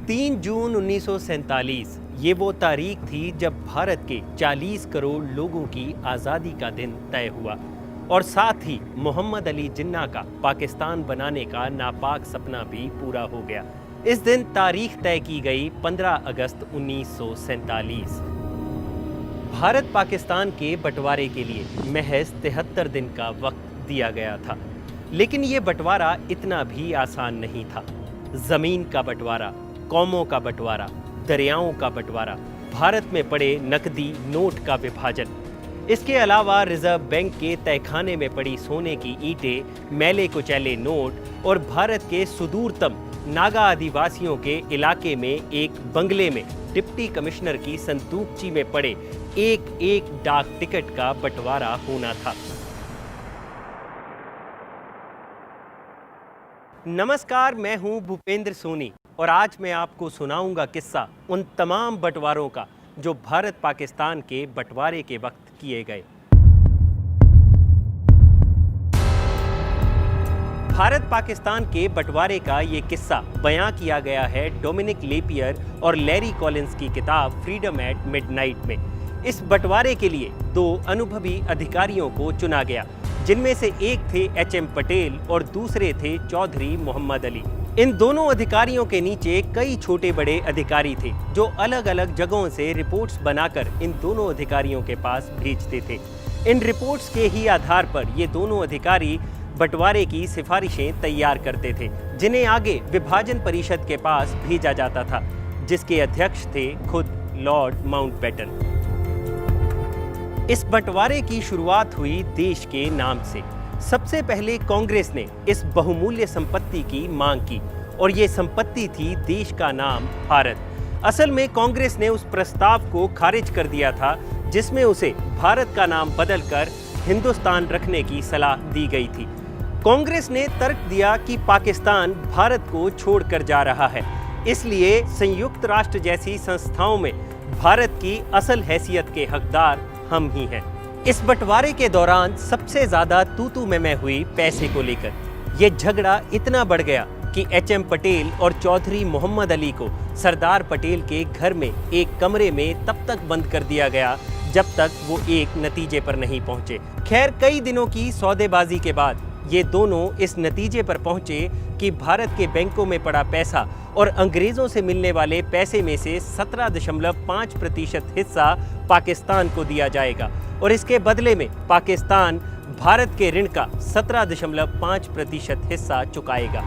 3 जून 1947 ये वो तारीख थी जब भारत के 40 करोड़ लोगों की आज़ादी का दिन तय हुआ और साथ ही मोहम्मद अली जिन्ना का पाकिस्तान बनाने का नापाक सपना भी पूरा हो गया। इस दिन तारीख तय की गई 15 अगस्त 1947। भारत पाकिस्तान के बंटवारे के लिए महज 73 दिन का वक्त दिया गया था, लेकिन ये बंटवारा इतना भी आसान नहीं था। जमीन का बंटवारा, कौमों का बंटवारा, दरियाओं का बंटवारा, भारत में पड़े नकदी नोट का विभाजन, इसके अलावा रिजर्व बैंक के तहखाने में पड़ी सोने की ईंटें, मैले कुचैले नोट और भारत के सुदूरतम नागा आदिवासियों के इलाके में एक बंगले में डिप्टी कमिश्नर की संदूकची में पड़े एक एक डाक टिकट का बंटवारा होना था। नमस्कार, मैं हूं भूपेंद्र सोनी और आज मैं आपको सुनाऊंगा किस्सा उन तमाम बंटवारों का जो भारत पाकिस्तान के बंटवारे के वक्त किए गए। भारत पाकिस्तान के बंटवारे का ये किस्सा बयां किया गया है डोमिनिक लेपियर और लैरी कॉलिंस की किताब फ्रीडम एट मिडनाइट में। इस बंटवारे के लिए 2 अनुभवी अधिकारियों को चुना गया, जिनमें से एक थे एच.एम. पटेल और दूसरे थे चौधरी मोहम्मद अली। इन दोनों अधिकारियों के नीचे कई छोटे बड़े अधिकारी थे जो अलग अलग जगहों से रिपोर्ट्स बनाकर इन दोनों अधिकारियों के पास भेजते थे। इन रिपोर्ट्स के ही आधार पर ये दोनों अधिकारी बंटवारे की सिफारिशें तैयार करते थे, जिन्हें आगे विभाजन परिषद के पास भेजा जाता था, जिसके अध्यक्ष थे खुद लॉर्ड माउंटबेटन। इस बंटवारे की शुरुआत हुई देश के नाम से। सबसे पहले कांग्रेस ने इस बहुमूल्य संपत्ति की मांग की और ये संपत्ति थी देश का नाम भारत। असल में कांग्रेस ने उस प्रस्ताव को खारिज कर दिया था जिसमें उसे भारत का नाम बदलकर हिंदुस्तान रखने की सलाह दी गई थी। कांग्रेस ने तर्क दिया कि पाकिस्तान भारत को छोड़कर जा रहा है, इसलिए संयुक्त राष्ट्र जैसी संस्थाओं में भारत की असल हैसियत के हकदार हम ही हैं। इस बंटवारे के दौरान सबसे ज्यादा तू मैं हुई पैसे को लेकर। यह झगड़ा इतना बढ़ गया कि एच.एम. पटेल और चौधरी मोहम्मद अली को सरदार पटेल के घर में एक कमरे में तब तक बंद कर दिया गया जब तक वो एक नतीजे पर नहीं पहुंचे। खैर, कई दिनों की सौदेबाजी के बाद ये दोनों इस नतीजे पर पहुंचे कि भारत के बैंकों में पड़ा पैसा और अंग्रेजों से मिलने वाले पैसे में से 17.5% हिस्सा पाकिस्तान को दिया जाएगा और इसके बदले में पाकिस्तान भारत के ऋण का 17.5% हिस्सा चुकाएगा।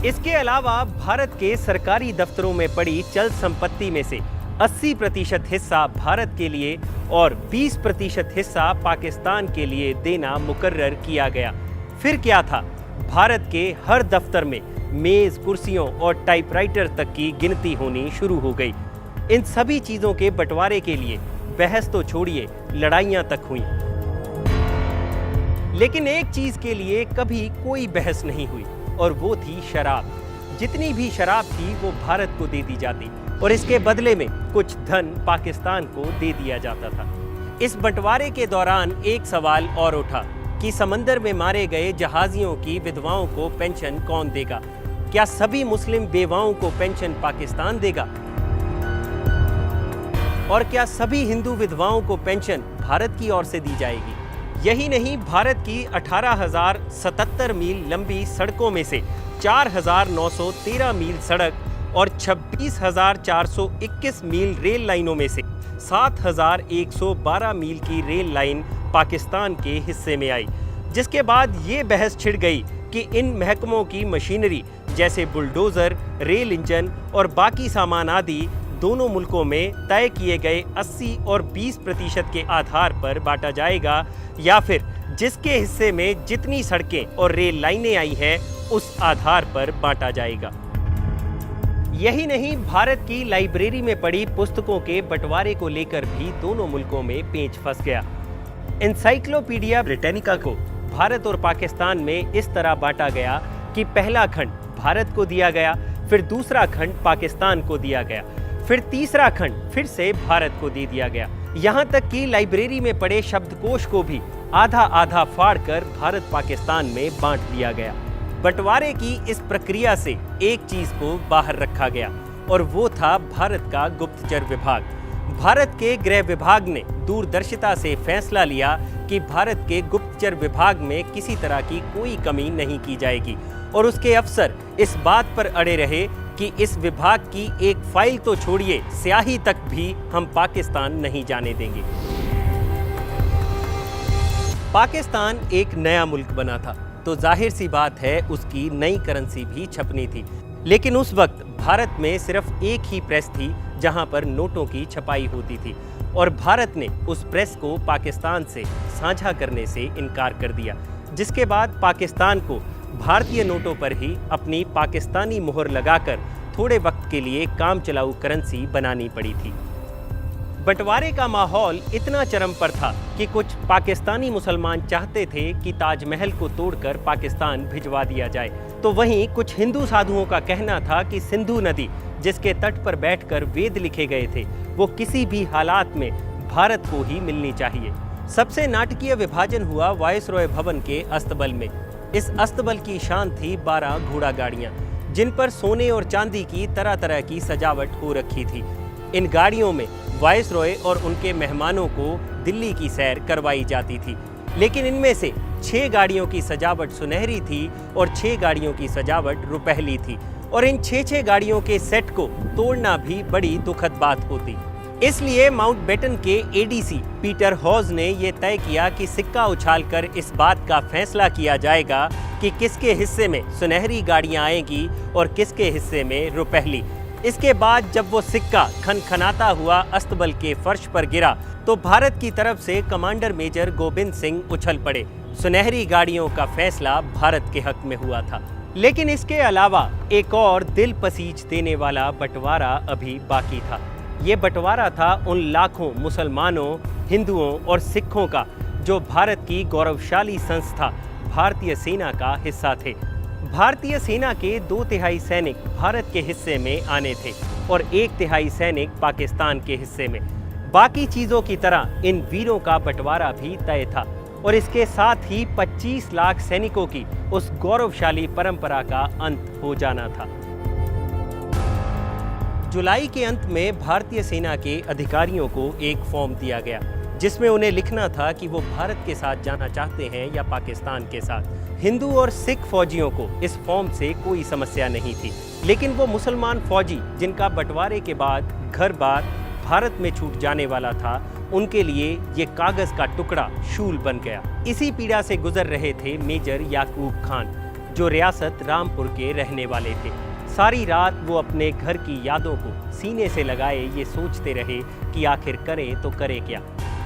इसके अलावा भारत के सरकारी दफ्तरों में पड़ी चल संपत्ति में से 80% हिस्सा भारत के लिए और 20% हिस्सा पाकिस्तान के लिए देना मुकर्रर किया गया। फिर क्या था, भारत के हर दफ्तर में मेज, कुर्सियों और टाइपराइटर तक की गिनती होनी शुरू हो गई। इन सभी चीजों के बंटवारे के लिए बहस तो छोड़िए, लड़ाइयां तक हुई, लेकिन एक चीज के लिए कभी कोई बहस नहीं हुई और वो थी शराब। जितनी भी शराब थी वो भारत को दे दी जाती और इसके बदले में कुछ धन पाकिस्तान को दे दिया जाता था। इस बंटवारे के दौरान एक सवाल और उठा कि समंदर में मारे गए जहाजियों की विधवाओं को पेंशन कौन देगा? क्या सभी मुस्लिम बेवाओं को पेंशन पाकिस्तान देगा? और क्या सभी हिंदू विधवाओं को पेंशन भारत की ओर से दी जाएगी? यही नहीं, भारत की 18,077 मील लंबी सड़कों में से 4,913 मील सड़क और 26,421 मील रेल लाइनों में से 7,112 मील की रेल लाइन पाकिस्तान के हिस्से में आई, जिसके बाद ये बहस छिड़ गई कि इन महकमों की मशीनरी जैसे बुलडोजर, रेल इंजन और बाकी सामान आदि दोनों मुल्कों में तय किए गए 80 और 20% के आधार पर बांटा जाएगा या फिर जिसके हिस्से में जितनी सड़कें और रेल लाइनें आई हैं उस आधार पर बांटा जाएगा। यही नहीं, भारत की लाइब्रेरी में पड़ी पुस्तकों के बंटवारे को लेकर भी दोनों मुल्कों में पेंच फंस गया। एनसाइक्लोपीडिया ब्रिटानिका को भारत और पाकिस्तान में इस तरह बांटा गया कि पहला खंड भारत को दिया गया, फिर दूसरा खंड पाकिस्तान को दिया गया, फिर तीसरा खंड फिर से भारत को दे दिया गया। यहाँ तक कि लाइब्रेरी में पड़े शब्दकोश को भी आधा आधा फाड़ कर भारत पाकिस्तान में बांट दिया गया। बंटवारे की इस प्रक्रिया से एक चीज को बाहर रखा गया और वो था भारत का गुप्तचर विभाग। भारत के गृह विभाग ने दूरदर्शिता से फैसला लिया कि भारत के गुप्तचर विभाग में किसी तरह की कोई कमी नहीं की जाएगी और उसके अफसर इस बात पर अड़े रहे कि इस विभाग की एक फाइल तो छोड़िए, स्याही तक भी हम पाकिस्तान नहीं जाने देंगे। पाकिस्तान एक नया मुल्क बना था तो जाहिर सी बात है उसकी नई करेंसी भी छपनी थी, लेकिन उस वक्त भारत में सिर्फ एक ही प्रेस थी जहां पर नोटों की छपाई होती थी और भारत ने उस प्रेस को पाकिस्तान से साझा करने से इनकार कर दिया, जिसके बाद पाकिस्तान को भारतीय नोटों पर ही अपनी पाकिस्तानी मोहर लगाकर थोड़े वक्त के लिए काम चलाऊ करेंसी बनानी पड़ी थी। बंटवारे का माहौल इतना चरम पर था कि कुछ पाकिस्तानी मुसलमान चाहते थे कि ताजमहल को तोड़कर पाकिस्तान भिजवा दिया जाए, तो वहीं कुछ हिंदू साधुओं का कहना था कि सिंधु नदी जिसके तट पर बैठकर वेद लिखे गए थे वो किसी भी हालात में भारत को ही मिलनी चाहिए। सबसे नाटकीय विभाजन हुआ वायसरॉय भवन के अस्तबल में। इस अस्तबल की शान थी 12 घोड़ा गाड़ियां, जिन पर सोने और चांदी की तरह तरह की सजावट हो रखी थी। इन गाड़ियों में वायसरॉय और उनके मेहमानों को दिल्ली की सैर करवाई जाती थी, लेकिन इनमें से 6 गाड़ियों की सजावट सुनहरी थी और 6 गाड़ियों की सजावट रुपहली थी और इन 6 गाड़ियों के सेट को तोड़ना भी बड़ी दुखद बात होती। इसलिए माउंटबेटन के एडीसी पीटर हॉज ने यह तय किया कि सिक्का उछालकर इस बात का फैसला किया जाएगा कि किसके हिस्से में सुनहरी गाड़ियां आएंगी और किसके हिस्से में रुपहली। इसके बाद जब वो सिक्का खनखनाता हुआ अस्तबल के फर्श पर गिरा तो भारत की तरफ से कमांडर मेजर गोविंद सिंह उछल पड़े। सुनहरी गाड़ियों का फैसला भारत के हक में हुआ था, लेकिन इसके अलावा एक और दिल पसीज देने वाला बंटवारा अभी बाकी था। ये बंटवारा था उन लाखों मुसलमानों, हिंदुओं और सिखों का जो भारत की गौरवशाली संस्था भारतीय सेना का हिस्सा थे। भारतीय सेना के 2/3 सैनिक भारत के हिस्से में आने थे और 1/3 सैनिक पाकिस्तान के हिस्से में। बाकी चीजों की तरह इन वीरों का बंटवारा भी तय था और इसके साथ ही 25 लाख सैनिकों की उस गौरवशाली परंपरा का अंत हो जाना था। जुलाई के अंत में भारतीय सेना के अधिकारियों को एक फॉर्म दिया गया जिसमें उन्हें लिखना था कि वो भारत के साथ जाना चाहते हैं या पाकिस्तान के साथ। हिंदू और सिख फौजियों को इस फॉर्म से कोई समस्या नहीं थी, लेकिन वो मुसलमान फौजी जिनका बंटवारे के बाद घर बार भारत में छूट जाने वाला था, उनके लिए ये कागज का टुकड़ा शूल बन गया। इसी पीड़ा से गुजर रहे थे मेजर याकूब खान, जो रियासत रामपुर के रहने वाले थे। सारी रात वो अपने घर की यादों को सीने से लगाए ये सोचते रहे कि आखिर करें तो करें क्या,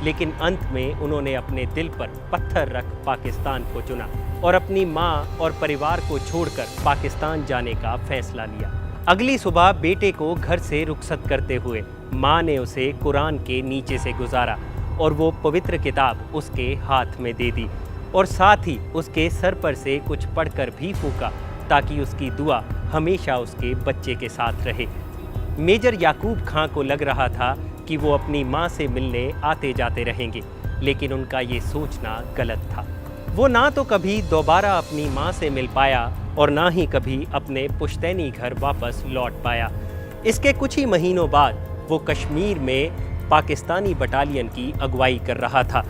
लेकिन अंत में उन्होंने अपने दिल पर पत्थर रख पाकिस्तान को चुना और अपनी माँ और परिवार को छोड़कर पाकिस्तान जाने का फैसला लिया। अगली सुबह बेटे को घर से रुखसत करते हुए माँ ने उसे कुरान के नीचे से गुजारा और वो पवित्र किताब उसके हाथ में दे दी और साथ ही उसके सर पर से कुछ पढ़कर भी फूंका ताकि उसकी दुआ हमेशा उसके बच्चे के साथ रहे। मेजर याकूब खां को लग रहा था कि वो अपनी माँ से मिलने आते जाते रहेंगे, लेकिन उनका ये सोचना गलत था। वो ना तो कभी दोबारा अपनी माँ से मिल पाया और ना ही कभी अपने पुश्तैनी घर वापस लौट पाया। इसके कुछ ही महीनों बाद वो कश्मीर में पाकिस्तानी बटालियन की अगुवाई कर रहा था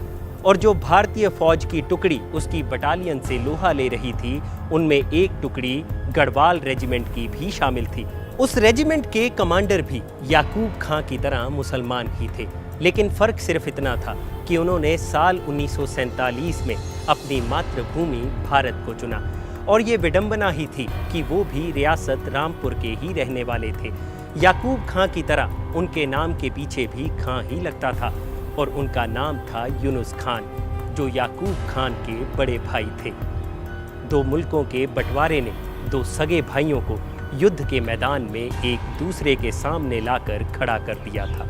और जो भारतीय फौज की टुकड़ी उसकी बटालियन से लोहा ले रही थी, उनमें एक टुकड़ी गढ़वाल रेजिमेंट की भी शामिल थी। उस रेजिमेंट के कमांडर भी याकूब खां की तरह मुसलमान ही थे, लेकिन फ़र्क सिर्फ इतना था कि उन्होंने साल 1947 में अपनी मातृभूमि भारत को चुना और ये विडंबना ही थी कि वो भी रियासत रामपुर के ही रहने वाले थे। याकूब खां की तरह उनके नाम के पीछे भी खां ही लगता था और उनका नाम था यूनुस खान, जो याकूब खान के बड़े भाई थे। दो मुल्कों के बंटवारे ने दो सगे भाइयों को युद्ध के मैदान में एक दूसरे के सामने लाकर खड़ा कर दिया था।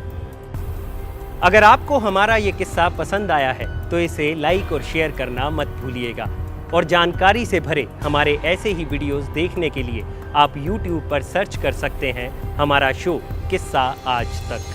अगर आपको हमारा ये किस्सा पसंद आया है तो इसे लाइक और शेयर करना मत भूलिएगा और जानकारी से भरे हमारे ऐसे ही वीडियोस देखने के लिए आप YouTube पर सर्च कर सकते हैं हमारा शो किस्सा आज तक।